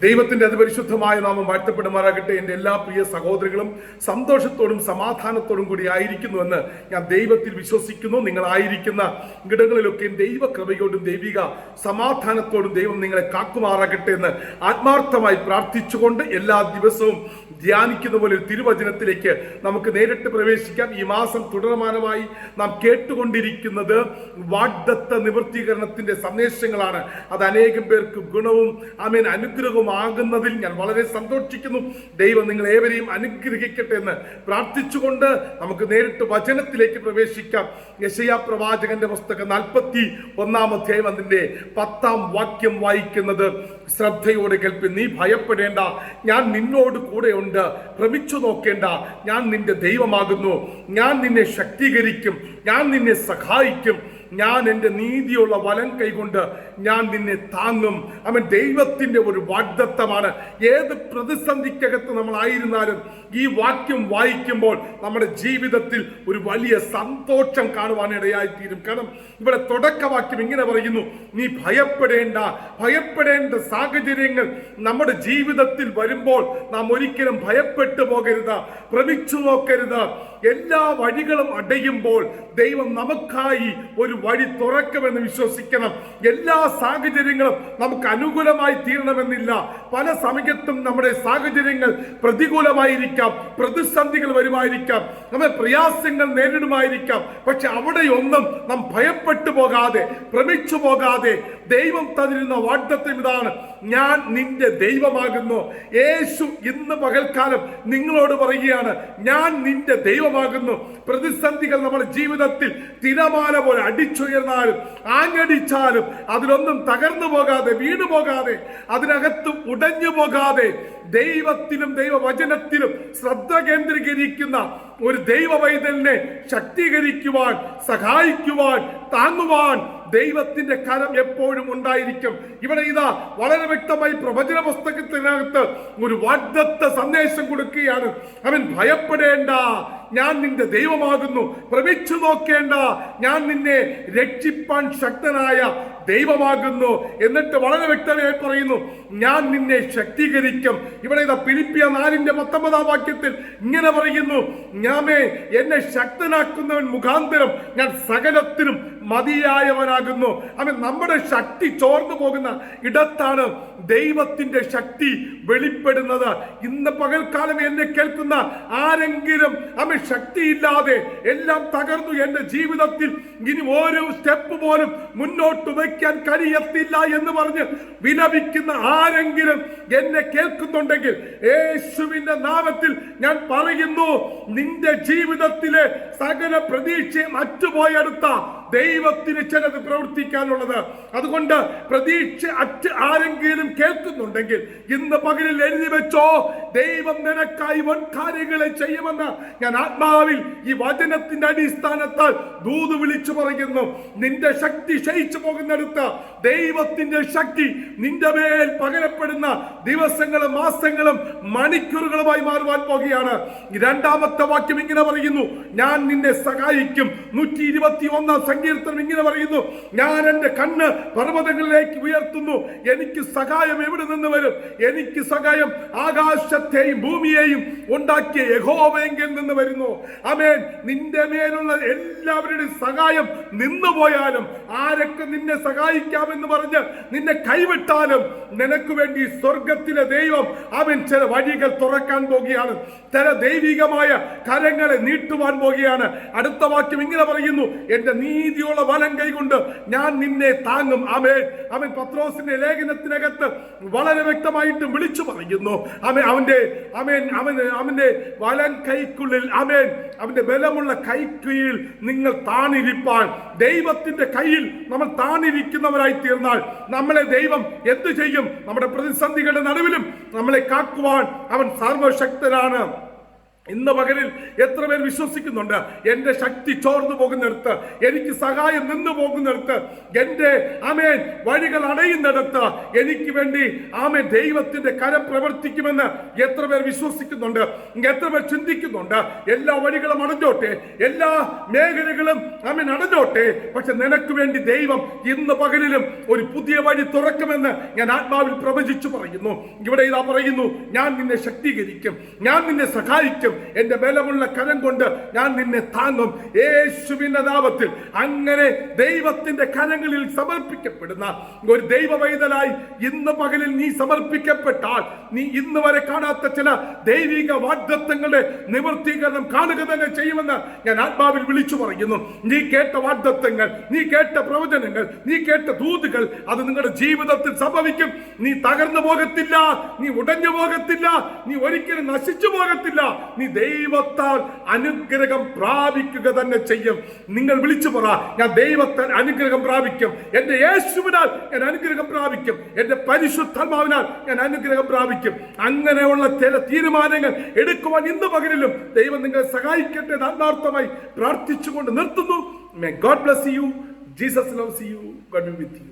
ദൈവത്തിന്റെ അതിപരിശുദ്ധമായ നാമം വാഴ്ത്തപ്പെടുമാറാകട്ടെ. എൻ്റെ എല്ലാ പ്രിയ സഹോദരങ്ങളും സന്തോഷത്തോടും സമാധാനത്തോടും കൂടി ആയിരിക്കുന്നുവെന്ന് ഞാൻ ദൈവത്തിൽ വിശ്വസിക്കുന്നു. നിങ്ങളായിരിക്കുന്ന ഇടങ്ങളിലൊക്കെ ദൈവകൃപയോടും ദൈവിക സമാധാനത്തോടും ദൈവം നിങ്ങളെ കാക്കുമാറാകട്ടെ എന്ന് ആത്മാർത്ഥമായി പ്രാർത്ഥിച്ചുകൊണ്ട് എല്ലാ ദിവസവും ധ്യാനിക്കുന്ന പോലെ ഒരു തിരുവചനത്തിലേക്ക് നമുക്ക് നേരിട്ട് പ്രവേശിക്കാം. ഈ മാസം തുടർമാനമായി നാം കേട്ടുകൊണ്ടിരിക്കുന്നത് വാഗ്ദത്ത നിവൃത്തീകരണത്തിന്റെ സന്ദേശങ്ങളാണ്. അത് അനേകം പേർക്ക് ഗുണവും അനുഗ്രഹവും ആകുന്നതിൽ ഞാൻ വളരെ സന്തോഷിക്കുന്നു. ദൈവം നിങ്ങൾ ഏവരെയും അനുഗ്രഹിക്കട്ടെ എന്ന് പ്രാർത്ഥിച്ചുകൊണ്ട് നമുക്ക് നേരിട്ട് വചനത്തിലേക്ക് പ്രവേശിക്കാം. യെശയ്യാ പ്രവാചകന്റെ പുസ്തകം 41-ാം അധ്യായം അതിന്റെ 10-ാം വാക്യം വായിക്കുന്നത് ശ്രദ്ധയോടെ കേൾപ്പി. നീ ഭയപ്പെടേണ്ട, ഞാൻ നിന്നോട് കൂടെയുണ്ട്. ഭ്രമിച്ചു നോക്കേണ്ട, ഞാൻ നിന്റെ ദൈവമാകുന്നു. ഞാൻ നിന്നെ ശക്തീകരിക്കും, ഞാൻ നിന്നെ സഹായിക്കും. ഞാൻ എൻ്റെ നീതിയുള്ള വലം കൈകൊണ്ട് ഞാൻ നിന്നെ താങ്ങും. അവൻ ദൈവത്തിന്റെ ഒരു വാഗ്ദത്തമാണ്. ഏത് പ്രതിസന്ധിക്കകത്ത് നമ്മളായിരുന്നാലും ഈ വാക്യം വായിക്കുമ്പോൾ നമ്മുടെ ജീവിതത്തിൽ ഒരു വലിയ സന്തോഷം കാണുവാൻ ഇടയായിത്തീരും. കാരണം ഇവിടെ തുടക്കവാക്യം ഇങ്ങനെ പറയുന്നു, നീ ഭയപ്പെടേണ്ട സാഹചര്യങ്ങൾ നമ്മുടെ ജീവിതത്തിൽ വരുമ്പോൾ നാം ഒരിക്കലും ഭയപ്പെട്ടു പോകരുത്, ഭ്രമിച്ചു നോക്കരുത്. എല്ലാ വഴികളും അടയുമ്പോൾ ദൈവം നമുക്കായി ഒരു വഴി തുറക്കുമെന്ന് വിശ്വസിക്കണം. എല്ലാ സാഹചര്യങ്ങളും നമുക്ക് അനുകൂലമായി തീരണമെന്നില്ല. പല സമയത്തും നമ്മുടെ സാഹചര്യങ്ങൾ പ്രതികൂലമായിരിക്കാം, പ്രതിസന്ധികൾ വരുമായിരിക്കാം, നമ്മൾ പ്രയാസങ്ങൾ നേരിടുമായിരിക്കാം. പക്ഷെ അവിടെയൊന്നും നാം ഭയപ്പെട്ടു പോകാതെ, ഭ്രമിച്ചു പോകാതെ ദൈവം തന്നിരുന്ന വാഗ്ദത്തം ഇതാണ്, ഞാൻ നിന്റെ ദൈവമാകുന്നു. യേശു ഇന്ന് പകൽക്കാലം നിങ്ങളോട് പറയുകയാണ്, ഞാൻ നിന്റെ ദൈവമാകുന്നു. പ്രതിസന്ധികൾ നമ്മുടെ ജീവിതത്തിൽ തിരമാല പോലെ അടിച്ചുയർന്നാലും ആഞ്ഞടിച്ചാലും അതിലൊന്നും തകർന്നു പോകാതെ, വീണു പോകാതെ, അതിനകത്ത് ഉടഞ്ഞു പോകാതെ ദൈവത്തിലും ദൈവവചനത്തിലും ശ്രദ്ധ കേന്ദ്രീകരിക്കുന്ന ഒരു ദൈവവൈതലിനെ ശക്തീകരിക്കുവാൻ, സഹായിക്കുവാൻ, താങ്ങുവാൻ ദൈവത്തിന്റെ കരം എപ്പോഴും ഉണ്ടായിരിക്കും. ഇവിടെ ഇതാ വളരെ വ്യക്തമായി പ്രവചന പുസ്തകത്തിനകത്ത് ഒരു വാഗ്ദത്ത സന്ദേശം കൊടുക്കുകയാണ്. അവൻ ഭയപ്പെടേണ്ട, ഞാൻ നിന്റെ ദൈവമാകുന്നു. ഭ്രമിച്ചു നോക്കേണ്ട, ഞാൻ നിന്നെ രക്ഷിപ്പാൻ ശക്തനായ ദൈവമാകുന്നു. എന്നിട്ട് വളരെ വ്യക്തമായി പറയുന്നു, ഞാൻ നിന്നെ ശക്തീകരിക്കും. ഇവിടെ ഇതാ ഫിലിപ്പിയ 4:19 വാക്യത്തിൽ ഇങ്ങനെ പറയുന്നു, ഞാമേ എന്നെ ശക്തനാക്കുന്നവൻ മുഖാന്തരം ഞാൻ സകലത്തിനും മതിയായവനാകുന്നു. അവൻ നമ്മുടെ ശക്തി ചോർന്നു പോകുന്ന ഇടത്താണ് ദൈവത്തിന്റെ ശക്തി വെളിപ്പെടുന്നത്. ഇന്ന് പകൽക്കാലം എന്നെ കേൾക്കുന്ന ആരെങ്കിലും അവൻ ശക്തിയില്ലാതെ എല്ലാം തകർന്നു, എന്റെ ജീവിതത്തിൽ ഇനി ഓരോ സ്റ്റെപ്പ് പോലും മുന്നോട്ട് വയ്ക്കാൻ കഴിയത്തില്ല എന്ന് പറഞ്ഞ് വിലപിക്കുന്ന ആരെങ്കിലും എന്നെ കേൾക്കുന്നുണ്ടെങ്കിൽ യേശുവിന്റെ നാമത്തിൽ ഞാൻ പറയുന്നു, നിന്റെ ജീവിതത്തിലെ സകല പ്രതീക്ഷയും അറ്റുപോയെടുത്ത ദൈവത്തിന് ചിലത് പ്രവർത്തിക്കാനുള്ളത്. അതുകൊണ്ട് പ്രതീക്ഷ ആരെങ്കിലും കേൾക്കുന്നുണ്ടെങ്കിൽ ഇന്ന് പകലിൽ എഴുതി വെച്ചോ, ദൈവം നിനക്കായി വൻ കാര്യങ്ങളെ ചെയ്യുമെന്ന് ഞാൻ ആത്മാവിൽ ഈ വചനത്തിന്റെ അടിസ്ഥാനത്താൽ ദൂത് വിളിച്ചു പറയുന്നു. നിന്റെ ശക്തി ക്ഷയിച്ചു പോകുന്നിടത്ത് ദൈവത്തിന്റെ ശക്തി നിന്റെ മേൽ പകരപ്പെടുന്ന ദിവസങ്ങളും മാസങ്ങളും മണിക്കൂറുകളുമായി മാറുവാൻ പോകുകയാണ്. രണ്ടാമത്തെ വാക്യം ഇങ്ങനെ പറയുന്നു, ഞാൻ നിന്നെ സഹായിക്കും. 121-ാം സങ്കീർത്തനം ഇങ്ങനെ പറയുന്നു, ഞാൻ എൻ്റെ കണ്ണ് പർവ്വതങ്ങളിലേക്ക് ഉയർത്തുന്നു, എനിക്ക് സഹായം എവിടെ നിന്ന് വരും? എനിക്ക് സഹായം ആകാശത്തെയും ഭൂമിയെയും ഉണ്ടാക്കിയ യഹോവയെങ്കിൽ നിന്ന് വരുന്നു. ആമേൻ. നിന്റെ മേലുള്ള എല്ലാവരുടെയും സഹായം നിന്നുപോയാലും, ആരൊക്കെ നിന്നെ സഹായിക്കാമെന്ന് പറഞ്ഞ് നിന്നെ കൈവിട്ടാലും, നിനക്ക് വേണ്ടി സ്വർഗത്തിലെ ദൈവം അവൻ ചില വഴികൾ തുറക്കാൻ പോകുകയാണ്. ചില ദൈവികമായ കരങ്ങളെ നീട്ടുവാൻ പോകുകയാണ്. അടുത്ത വാക്യം ഇങ്ങനെ പറയുന്നു, എന്റെ നീതിയുള്ള വലം കൈകൊണ്ട് ഞാൻ നിന്നെ താങ്ങും. ആമേൻ. അവൻ പത്രോസിന്റെ ലേഖനത്തിനകത്ത് വളരെ വ്യക്തമായിട്ട് വിളിച്ചു പറയുന്നു, അവന്റെ വലം കൈക്കുള്ളിൽ, അവന്റെ ബലമുള്ള കൈക്കീഴിൽ നിങ്ങൾ താണിരിപ്പാൻ. ദൈവത്തിന്റെ കയ്യിൽ നമ്മൾ താണിരിക്കുന്നവരായി തീർന്നാൽ നമ്മളെ ദൈവം എന്തു ചെയ്യും? നമ്മുടെ പ്രതിസന്ധികളുടെ നടുവിലും നമ്മളെ കാക്കുവാൻ അവൻ സർവശക്തനാണ്. ഇന്ന് പകലിൽ എത്ര പേർ വിശ്വസിക്കുന്നുണ്ട്? എന്റെ ശക്തി ചോർന്നു പോകുന്നിടത്ത്, എനിക്ക് സഹായം നിന്നു പോകുന്നിടത്ത്, എന്റെ ആമേൻ വഴികൾ അടയുന്നിടത്ത് എനിക്ക് വേണ്ടി ആമേൻ ദൈവത്തിന്റെ കരം പ്രവർത്തിക്കുമെന്ന് എത്ര പേർ വിശ്വസിക്കുന്നുണ്ട്? എത്ര പേർ ചിന്തിക്കുന്നുണ്ട്? എല്ലാ വഴികളും അടഞ്ഞോട്ടെ, എല്ലാ മേഖലകളും ആമേൻ അടഞ്ഞോട്ടെ, പക്ഷെ നിനക്ക് വേണ്ടി ദൈവം ഇന്ന് പകലിലും ഒരു പുതിയ വഴി തുറക്കുമെന്ന് ഞാൻ ആത്മാവിൽ പ്രവചിച്ചു പറയുന്നു. ഇവിടെ ഇതാ പറയുന്നു, ഞാൻ നിന്നെ ശക്തീകരിക്കും, ഞാൻ നിന്നെ സഹായിക്കും, എന്റെ ബലമുള്ള കരം കൊണ്ട് ഞാൻ നിന്നെ താങ്ങും, യേശുവിന്റെ നാമത്തിൽ. അങ്ങനെ ദൈവത്തിന്റെ കരങ്ങളിൽ സമർപ്പിക്കപ്പെടുന്ന ഒരു ദൈവവൈതലായി ഇന്ന് പകലിൽ നീ സമർപ്പിക്കപ്പെട്ടാൽ നീ ഇന്ന് വരെ കാണാത്ത ചില ദൈവിക വാഗ്ദത്തങ്ങളുടെ നിവൃത്തീകരണം കാണുക തന്നെ ചെയ്യുമെന്ന് ഞാൻ ആത്മാവിൽ വിളിച്ചു പറയുന്നു. നീ കേട്ട വാഗ്ദത്തങ്ങൾ, നീ കേട്ട പ്രവചനങ്ങൾ, നീ കേട്ട ദൂതുകൾ, അത് നിങ്ങളുടെ ജീവിതത്തിൽ സംഭവിക്കും. നീ തകർന്നു പോകത്തില്ല, നീ ഉടഞ്ഞു പോകത്തില്ല, നീ ഒരിക്കലും നശിച്ചു പോകത്തില്ല. നീ ദൈവത്താൽ അനുഗ്രഹം പ്രാപിക്കുക തന്നെ ചെയ്യും. നിങ്ങൾ വിളിച്ചു പറ, ഞാൻ ദൈവത്താൽ അനുഗ്രഹം പ്രാപിക്കും, എന്റെ യേശുവിനാൽ ഞാൻ അനുഗ്രഹം പ്രാപിക്കും, എന്റെ പരിശുദ്ധാത്മാവിനാൽ ഞാൻ അനുഗ്രഹം പ്രാപിക്കും. അങ്ങനെയുള്ള ചില തീരുമാനങ്ങൾ എടുക്കുവാൻ ഇന്ന് പകലിലും ദൈവം നിങ്ങളെ സഹായിക്കട്ടെ ആത്മാർത്ഥമായി പ്രാർത്ഥിച്ചുകൊണ്ട് നിർത്തുന്നു. May God bless you. Jesus loves you. God be with you.